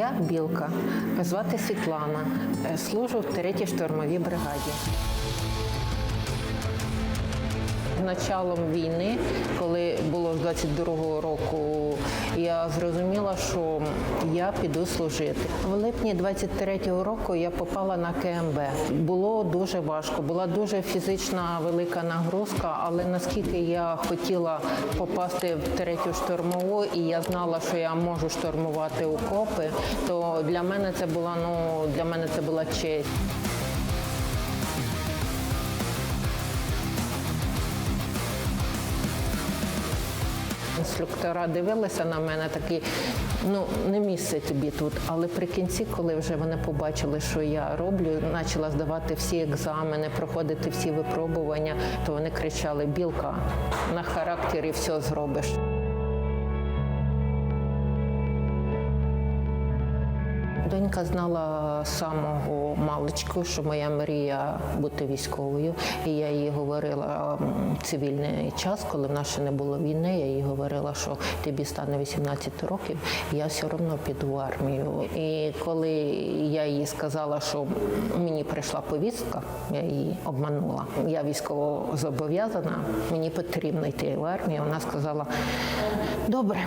Я Білка, звати Світлана, служу в 3-й штурмовій бригаді. Началом війни, коли було з 22-го року, я зрозуміла, що я піду служити. В липні 23-го року я попала на КМБ. Було дуже важко, була дуже фізична велика нагрузка, але наскільки я хотіла попасти в 3-ю штурмову, і я знала, що я можу штурмувати окопи, то для мене це була честь. Інструктора дивилися на мене такі, не місце тобі тут. Але при кінці, коли вже вони побачили, що я роблю, почала здавати всі екзамени, проходити всі випробування, то вони кричали: Білка, на характері все зробиш. Донька знала з самого маличку, що моя мрія бути військовою. І я їй говорила цивільний час, коли в нас ще не було війни, я їй говорила, що тобі стане 18 років, я все одно піду в армію. І коли я їй сказала, що мені прийшла повістка, я її обманула. Я військово зобов'язана, мені потрібно йти в армію. Вона сказала: добре.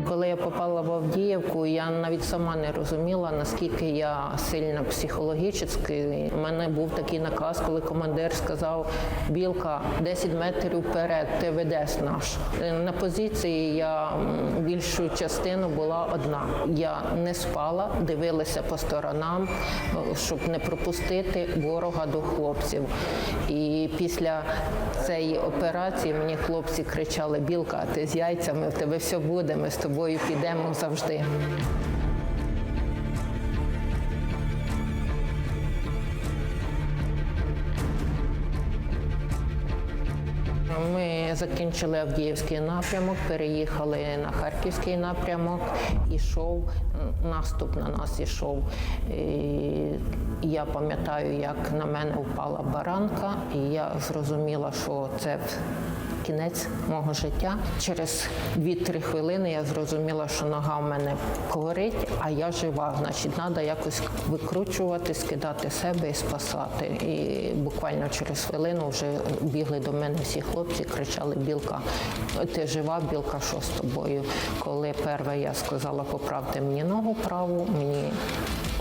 Коли я попала в Авдіївку, я навіть сама не розуміла, наскільки я сильна психологічно. У мене був такий наказ, коли командир сказав: Білка, 10 метрів вперед, ти ведеш наш. На позиції я більшу частину була одна. Я не спала, дивилася по сторонам, щоб не пропустити ворога до хлопців. І після цієї операції мені хлопці кричали: Білка, ти з яйцями, в тебе все буде, ми з тобою підемо завжди. Ми закінчили Авдіївський напрямок, переїхали на Харківський напрямок, ішов, наступ на нас ішов. Я пам'ятаю, як на мене впала баранка, і я зрозуміла, що це кінець мого життя. Через 2-3 хвилини я зрозуміла, що нога в мене горить, а я жива. Значить, треба якось викручувати, скидати себе і спасати. І буквально через хвилину вже бігли до мене всі хлопці, кричали: Білка, ти жива? Білка, що з тобою? Коли перше я сказала: поправте мені ногу праву, мені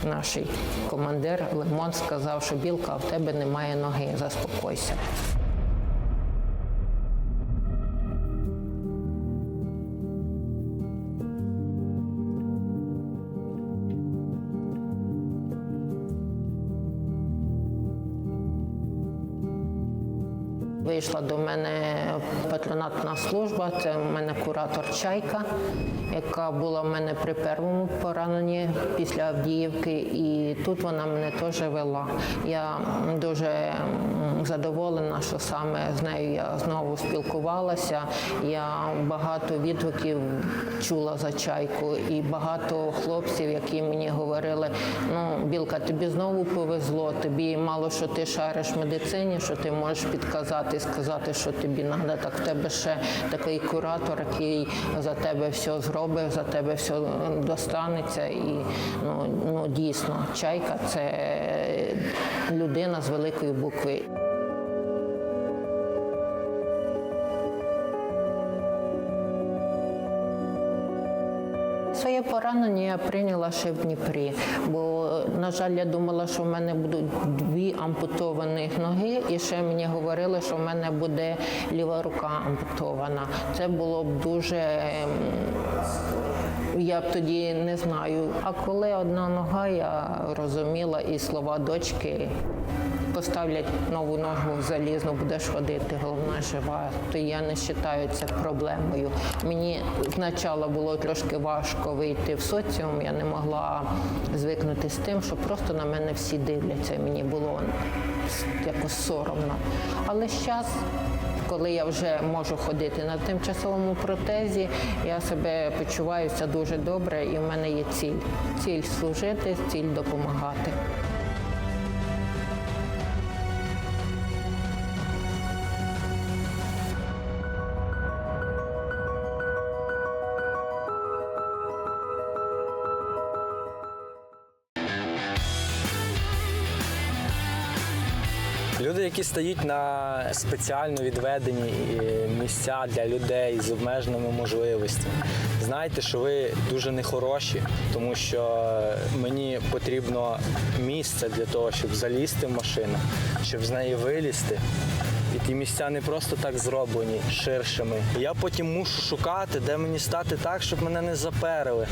наш командир Лимон сказав, що: Білка, в тебе немає ноги, заспокойся. Вийшла до мене патронатна служба, це в мене куратор Чайка, яка була в мене при першому пораненні після Авдіївки, і тут вона мене теж вела. Я дуже задоволена, що саме з нею я знову спілкувалася. Я багато відгуків чула за Чайку, і багато хлопців, які мені говорили: Білка, тобі знову повезло, тобі мало, що ти шариш в медицині, що ти можеш підказати, сказати, що тобі треба, так в тебе ще такий куратор, який за тебе все зробить, за тебе все достанеться. І дійсно, Чайка – це людина з великої букви. Своє поранення я прийняла ще в Дніпрі, бо, на жаль, я думала, що в мене будуть 2 ампутовані ноги, і ще мені говорили, що в мене буде ліва рука ампутована. Це було б дуже, я б тоді не знаю. А коли одна нога, я розуміла і слова дочки: поставлять нову ногу залізну, будеш ходити, головне жива, то я не вважаю це проблемою. Мені спочатку було трошки важко вийти в соціум, я не могла звикнути з тим, що просто на мене всі дивляться, мені було якось соромно. Але зараз, коли я вже можу ходити на тимчасовому протезі, я себе почуваюся дуже добре, і в мене є ціль. Ціль служити, ціль допомагати. Люди, які стоять на спеціально відведені місця для людей з обмеженими можливостями, знайте, що ви дуже нехороші, тому що мені потрібно місце для того, щоб залізти в машину, щоб з неї вилізти. І ті місця не просто так зроблені ширшими. Я потім мушу шукати, де мені стати так, щоб мене не заперили.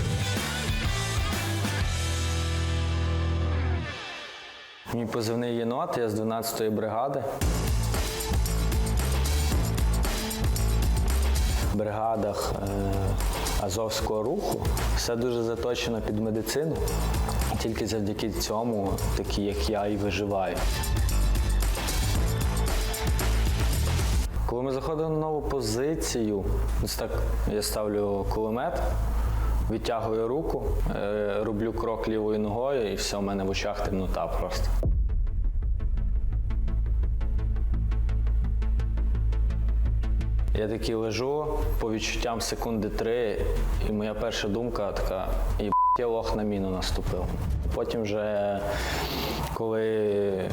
Мій позивний єнот, я з 12-ї бригади. В бригадах Азовського руху все дуже заточено під медицину. Тільки завдяки цьому, такі як я, і виживаю. Коли ми заходимо на нову позицію, ось так я ставлю кулемет, відтягую руку, роблю крок лівою ногою і все, у мене в очах темнота просто. Я такий лежу, по відчуттям секунди 3, і моя перша думка така: я лох на міну наступив. Потім вже, коли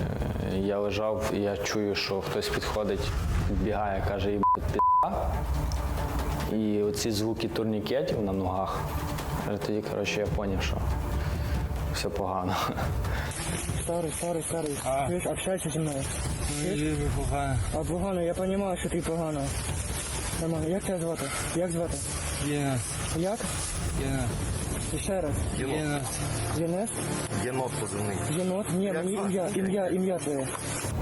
я лежав, я чую, що хтось підходить, підбігає, каже: «Пі***а». І оці звуки турнікетів на ногах, тоді, коротше, я зрозумів, що все погано. Старий. Чуєш, общайся зі мною. Погано. А погано, я розумію, що ти погано. Нормально. Як тебе звати? Як звати? Єнас. Як? Єнас. І ще раз. Єнас. Єнес? Єнот позивний. Єнот? Ні, мені ім'я твоє.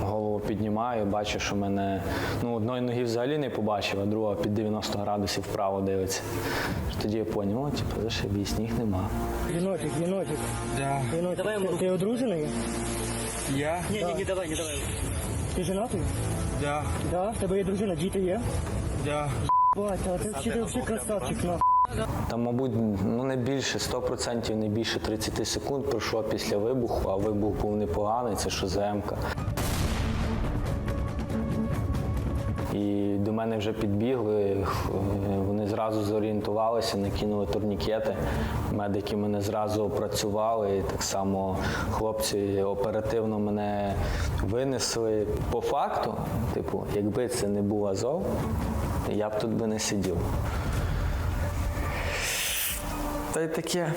Голову піднімаю, бачу, що мене, одної ноги взагалі не побачив, а друга під 90 градусів вправо дивиться. Тоді я зрозумів, зашибісь, ніг нема. Єнотик. Да. Єнотик. Ти одружений? Я? Не давай. Ти женатий? Да. Да. В тебе є дружина, діти є? Да. Бать, а ти взагалі красавчик, нахуй. Там, мабуть, не більше, 100% не більше 30 секунд пройшло після вибуху, а вибух був непоганий, це ШЗМ-ка. І до мене вже підбігли, вони зразу зорієнтувалися, накинули турнікети. Медики мене зразу опрацювали, і так само хлопці оперативно мене винесли. По факту, якби це не був Азов, я б тут би не сидів. Та й таке.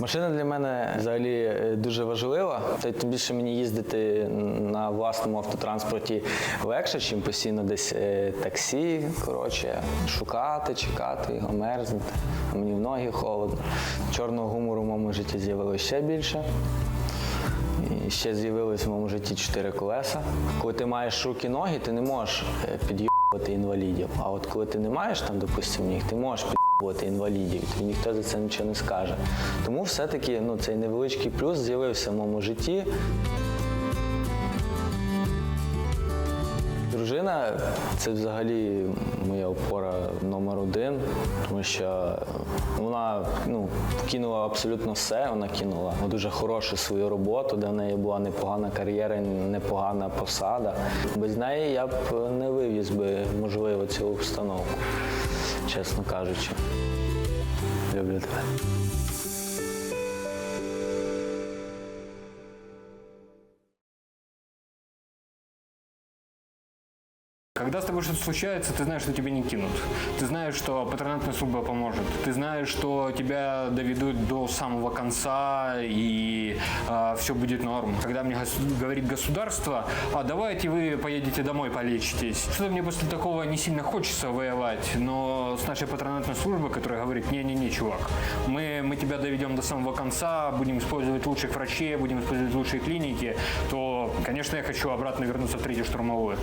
Машина для мене взагалі дуже важлива. Тим більше мені їздити на власному автотранспорті легше, чим постійно десь таксі, шукати, чекати його, мерзнути. А мені в ноги холодно. Чорного гумору в моєму житті з'явилося ще більше. І ще з'явилось в моєму житті 4 колеса. Коли ти маєш руки-ноги, ти не можеш під'їбувати інвалідів. А от коли ти не маєш там, допустимо, ніг, ти можеш під'їбувати інвалідів, і тобі ніхто за це нічого не скаже. Тому все-таки цей невеличкий плюс з'явився в моєму житті. Дружина – це взагалі моя опора номер 1, тому що вона кинула абсолютно все, вона кинула дуже хорошу свою роботу, де в неї була непогана кар'єра, непогана посада. Без неї я б не вивіз би, можливо, цю установку, чесно кажучи. Люблю тебе. Когда с тобой что-то случается, ты знаешь, что тебя не кинут. Ты знаешь, что патронатная служба поможет. Ты знаешь, что тебя доведут до самого конца и все будет норм. Когда мне говорит государство: а давайте вы поедете домой, полечитесь. Что-то мне после такого не сильно хочется воевать, но с нашей патронатной службой, которая говорит: не-не-не, чувак, мы тебя доведем до самого конца, будем использовать лучших врачей, будем использовать лучшие клиники, то, конечно, я хочу обратно вернуться в 3-ю штурмовую.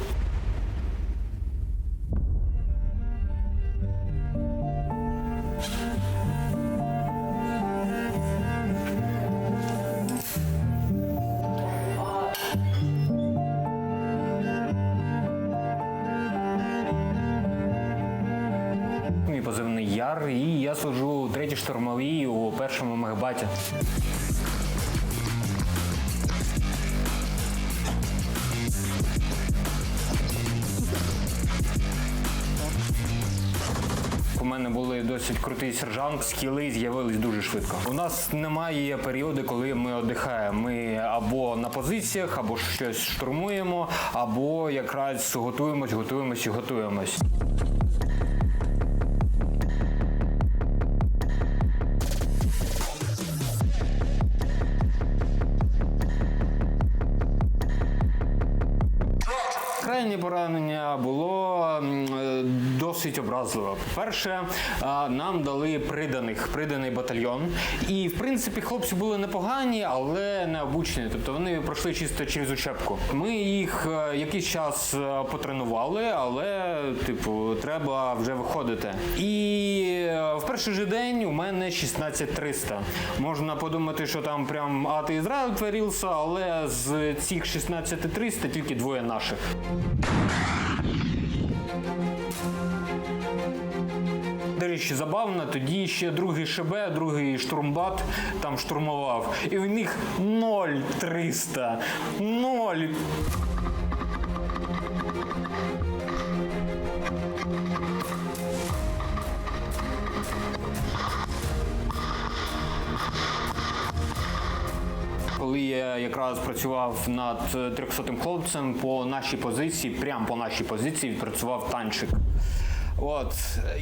Позивний Яр, і я служу у 3-й штурмовій у 1-му мехбаті. мене були досить крутий сержант, скіли з'явились дуже швидко. У нас немає періоду, коли ми віддихаємо. Ми або на позиціях, або щось штурмуємо, або якраз готуємось. Крайнє поранення було досить образливо. По-перше, нам дали приданий батальйон. І, в принципі, хлопці були непогані, але не обучені. Тобто вони пройшли чисто через учебку. Ми їх якийсь час потренували, але, треба вже виходити. І в перший же день у мене 16300. Можна подумати, що там прям ад Ізраїль творився, але з цих 16300 тільки двоє наших. До речі, забавно, тоді ще другий ШБ, другий штурмбат там штурмував. І в них 0,300. 0. Коли я якраз працював над 300-м хлопцем, прямо по нашій позиції відпрацював танчик.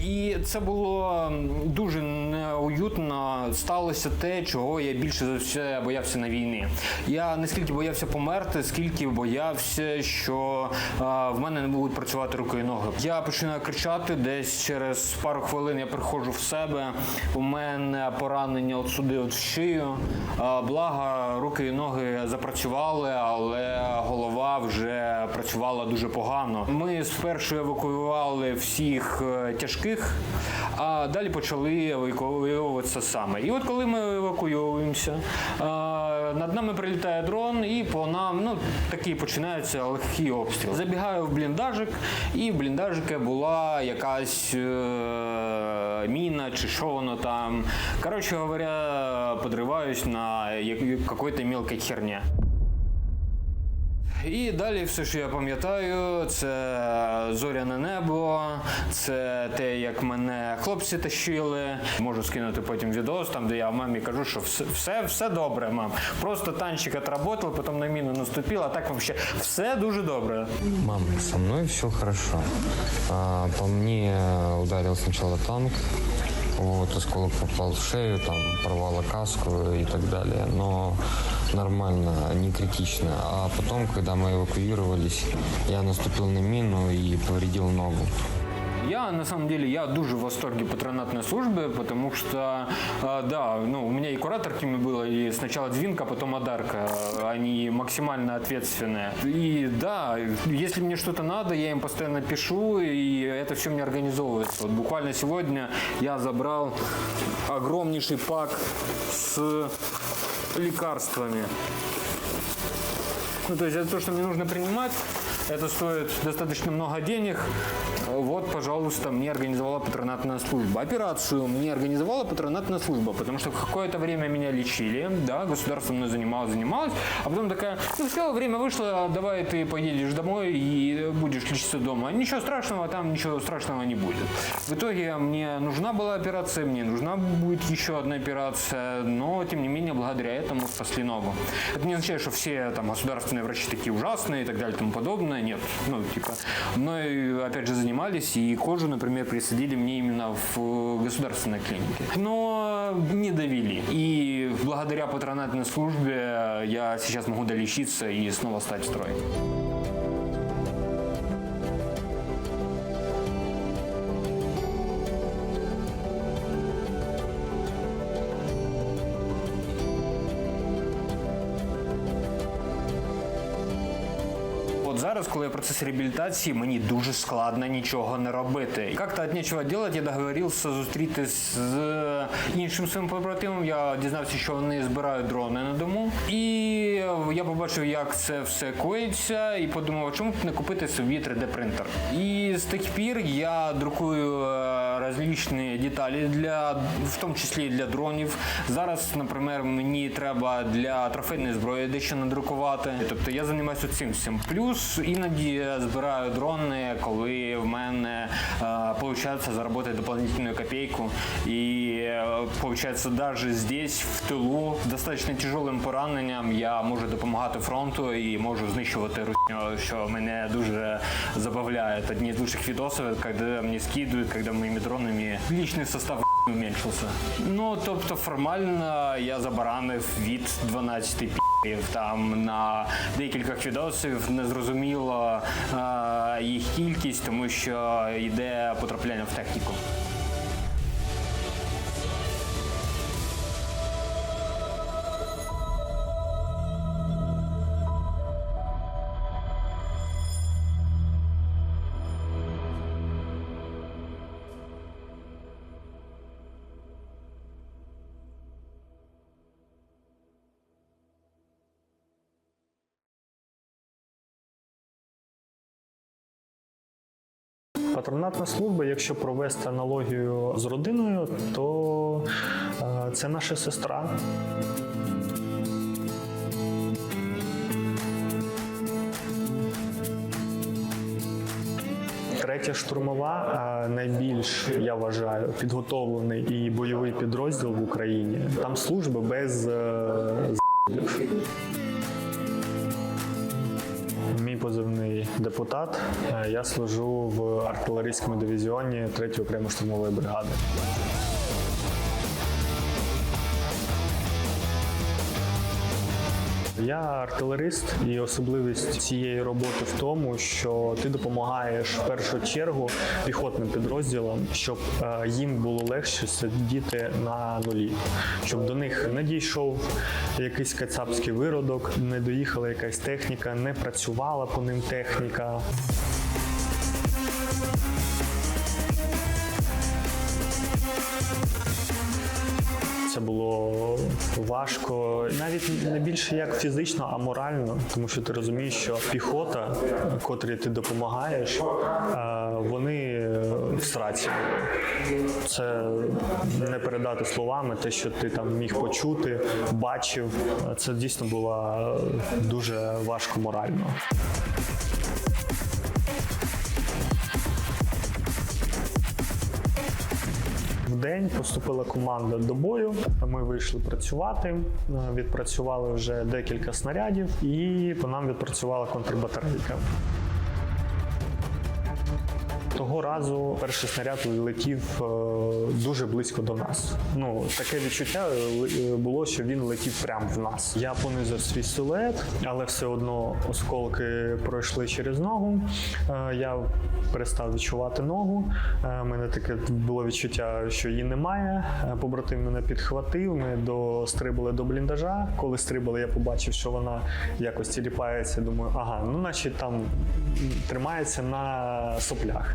І це було дуже неуютно. Сталося те, чого я більше за все боявся на війні. Я не скільки боявся померти, скільки боявся, що в мене не будуть працювати руки і ноги. Я починаю кричати, десь через пару хвилин я приходжу в себе, у мене поранення от сюди, от в шию. Благо, руки і ноги запрацювали, але голова вже працювала дуже погано. Ми спершу евакуювали всіх тяжких, а далі почали евакуюватися саме. І от коли ми евакуюємося, над нами прилітає дрон і по нам, такий починається легкий обстріл. Забігаю в бліндажик, і в бліндажику була якась міна чи що воно там. Коротше говоря, подриваюсь на якоїсь мелкій херні. І далі все, що я пам'ятаю, це зоряне небо, це те, як мене хлопці тащили. Можу скинути потім відос, там, де я мамі кажу, що все добре, мам. Просто танчик отработал, потім на міну наступив, а так взагалі все дуже добре. Мам, со мной все хорошо. По мне ударил сначала танк, осколок попал в шею, там порвало каску и так далее, но нормально, не критично. А потом, когда мы эвакуировались, я наступил на мину и повредил ногу. Я, на самом деле, я дуже в восторге патронатной службы, потому что, у меня и кураторками было, и сначала Двинка, потом Адарка. Они максимально ответственные. И да, если мне что-то надо, я им постоянно пишу, и это все мне организовывается. Вот буквально сегодня я забрал огромнейший пак с лекарствами. То есть это то, что мне нужно принимать. Это стоит достаточно много денег. Вот, пожалуйста, мне организовала патронатная служба. Операцию мне организовала патронатная служба, потому что какое-то время меня лечили, да, государство мной занималось, а потом такая, все, время вышло, давай ты поедешь домой и будешь лечиться дома. Ничего страшного, там ничего страшного не будет. В итоге мне нужна была операция, мне нужна будет еще одна операция, но, тем не менее, благодаря этому спасли ногу. Это не означает, что все там государственные врачи такие ужасные и так далее и тому подобное. Нет, мной, опять же, занимались, и кожу, например, присадили мне именно в государственной клинике. Но не довели. И благодаря патронатной службе я сейчас могу долечиться и снова стать в строй. Зараз, коли я в процесі реабілітації, мені дуже складно нічого не робити. Як-то від нічого робити, я договорився зустрітися з іншим своїм побратимом. Я дізнався, що вони збирають дрони на дому. І я побачив, як це все коїться, і подумав, а чому б не купити собі 3D-принтер. І з тих пір я друкую різні деталі, в тому числі для дронів. Зараз, наприклад, мені треба для трофейної зброї дещо надрукувати. Тобто я займаюся цим всім. Плюс іноді збираю дрони, коли в мене виходить заробити дополнительную копейку. І виходить, навіть здесь, в тилу, достатньо тяжелим пораненням я можу допомагати фронту і можу знищувати русню, що мене дуже забавляє. Одні з лучших відосів, коли мені скидують, коли моїми дронами личний состав уменьшився. Ну, тобто формально я забаранив від 12 пі***ів. Там на декількох відосів не зрозуміло їх кількість, тому що йде потрапляння в техніку. Патронатна служба, якщо провести аналогію з родиною, то це наша сестра. Третя штурмова найбільш, я вважаю, підготовлений і бойовий підрозділ в Україні. Там служба без з***ів. Мій позивний депутат. Я служу в артилерійському дивізіоні 3-ї окремої штурмової бригади. Я артилерист, і особливість цієї роботи в тому, що ти допомагаєш в першу чергу піхотним підрозділам, щоб їм було легше сидіти на нулі, щоб до них не дійшов якийсь кацапський виродок, не доїхала якась техніка, не працювала по ним техніка. Це було важко, навіть не більше як фізично, а морально, тому що ти розумієш, що піхота, котрій ти допомагаєш, вони в сраці. Це не передати словами те, що ти там міг почути, бачив. Це дійсно було дуже важко морально. В день поступила команда до бою, ми вийшли працювати, відпрацювали вже декілька снарядів і по нам відпрацювала контрбатарейка. Того разу перший снаряд летів дуже близько до нас. Ну, таке відчуття було, що він летів прямо в нас. Я понизив свій силует, але все одно осколки пройшли через ногу. Я перестав відчувати ногу. У мене таке було відчуття, що її немає. Побратим мене підхватив, ми дострибали до бліндажа. Коли стрибали, я побачив, що вона якось тіліпається. Думаю, ага, ну наче там тримається на соплях.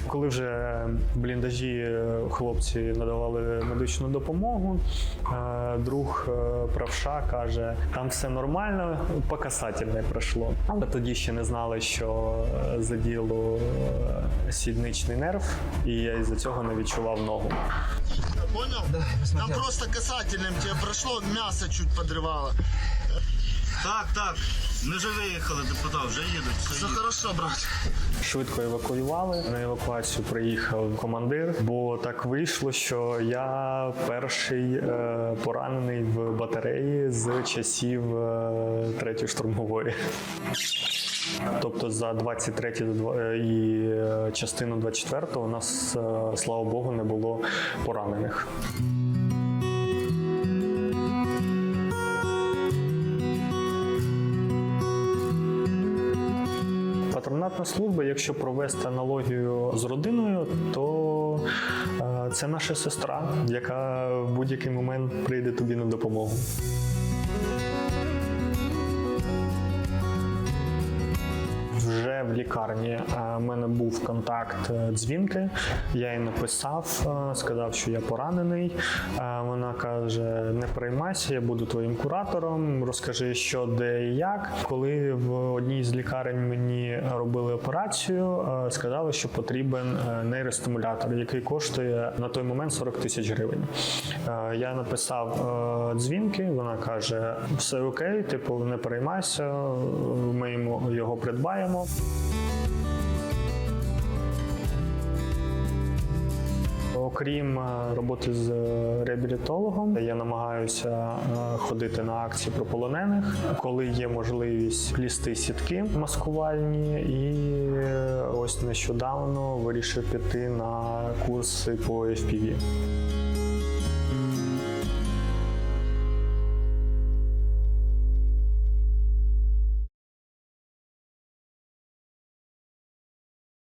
Коли вже в бліндажі хлопці надавали медичну допомогу, друг правша каже, там все нормально, по касательне пройшло. Але тоді ще не знали, що заділо сідничний нерв, і я із-за цього не відчував ногу. Понял? Да, там просто касательным тебе прошло, мясо чуть подрывало. Так, ми вже виїхали, депутат, вже їдуть. Все хорошо, брат. Швидко евакуювали. На евакуацію приїхав командир, бо так вийшло, що я перший поранений в батареї з часів 3-ї штурмової. Тобто за 23 і частину 24 у нас, слава Богу, не було поранених. Патронатна служба, якщо провести аналогію з родиною, то це наша сестра, яка в будь-який момент прийде тобі на допомогу. Вже в лікарні в мене був контакт дзвінки. Я їй написав, сказав, що я поранений. Вона каже: не переймайся, я буду твоїм куратором, розкажи, що, де і як. Коли в одній з лікарень мені робили операцію, сказали, що потрібен нейростимулятор, який коштує на той момент 40 тисяч гривень. Я написав дзвінки, вона каже: все окей, типу, не переймайся, ми його придбаємо. Окрім роботи з реабілітологом, я намагаюся ходити на акції про полонених, коли є можливість плісти сітки маскувальні, і ось нещодавно вирішив піти на курси по FPV.